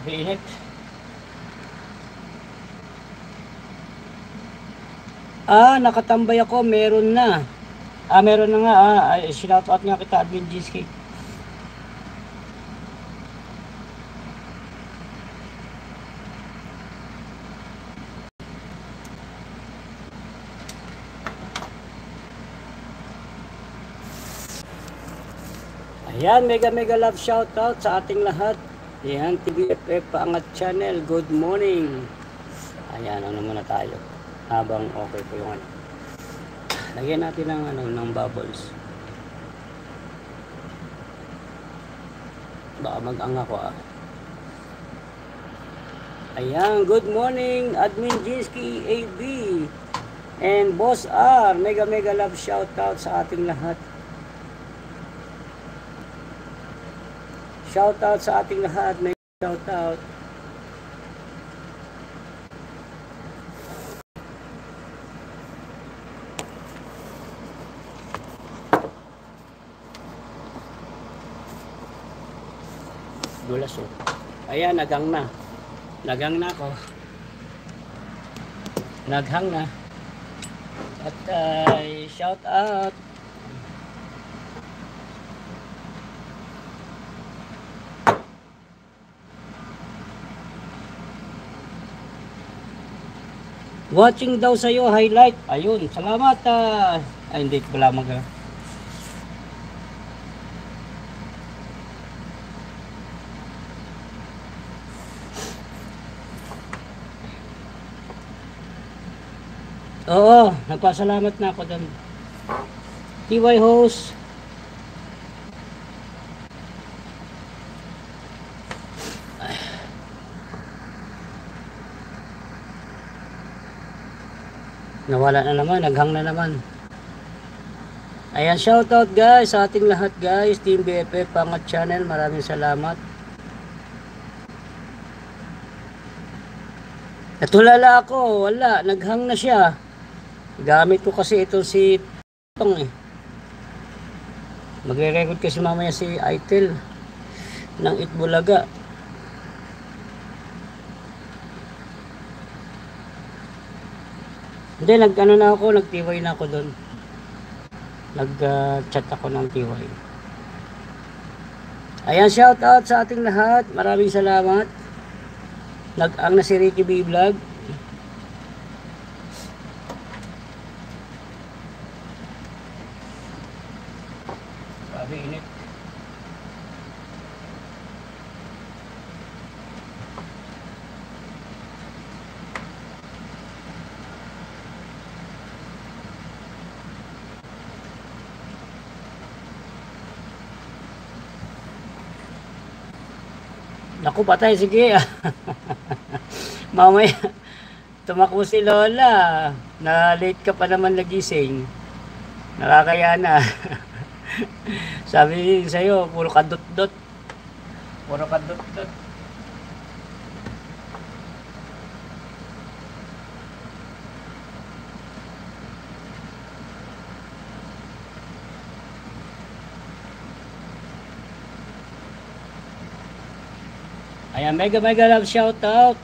Init. Nakatambay ako, meron na. Meron na nga. Shoutout nga kita, Admin Jiski. Ayan, mega love shoutout sa ating lahat. Ayan, TBFF Paangat Channel. Good morning. Ayan, ano muna tayo. Habang okay po yung ano. Lagyan natin ng bubbles. Baka mag-ang ako Ayan, good morning Admin Jiski AB and Boss R. Mega love shoutout sa ating lahat. Shoutout sa ating lahat. Mega shoutout. Dulas Ayan, naghang na. Naghang na ako. Naghang na. At shout out. Watching daw sa'yo, highlight. Ayun, salamat. Hindi ko pala Oo, nagpasalamat na ako doon. TY host. Nawala na naman, naghang na naman. Ayan, shoutout guys sa ating lahat guys. Team BFF Paangat Channel, maraming salamat. Natulala ako, wala, naghang na siya. Gamit ko kasi ito si Tong Magre-record kasi mamaya si Itel ng Itbulaga. Hindi, nag-TY na ako doon. Nag-chat ako ng TY. Ayan, shout out sa ating lahat. Maraming salamat. Nag-ang na si Ricky B Vlog. Sabi init. Naku, patay, sige. Mamaya, tumakbo si Lola. Na late ka pa naman nagising. Nakakaya na. Sabi sa'yo, puro kadot-dot. Puro kadot-dot. Ayan, mega love shoutout.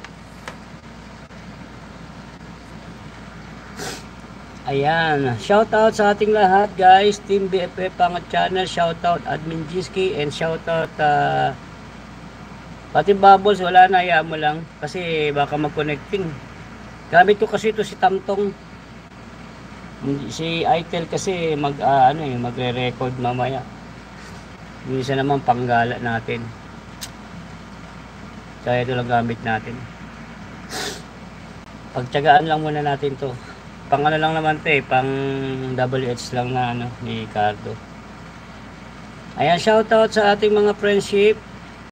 Ayan, shoutout sa ating lahat guys. Team BFF Paangat Channel, shoutout Admin Jiski, and shoutout pati Bubbles, wala na, hayaan mo lang kasi baka mag-connecting. Gamit ko kasi ito si Tamtong. Si Itel kasi magre-record mamaya. Minsan naman panggala natin. Kaya ito lang gamit natin. Pagtiyagaan lang muna natin to. Pang ano lang naman to pang WH lang na ni Cardo. Ayan, shoutout sa ating mga friendship.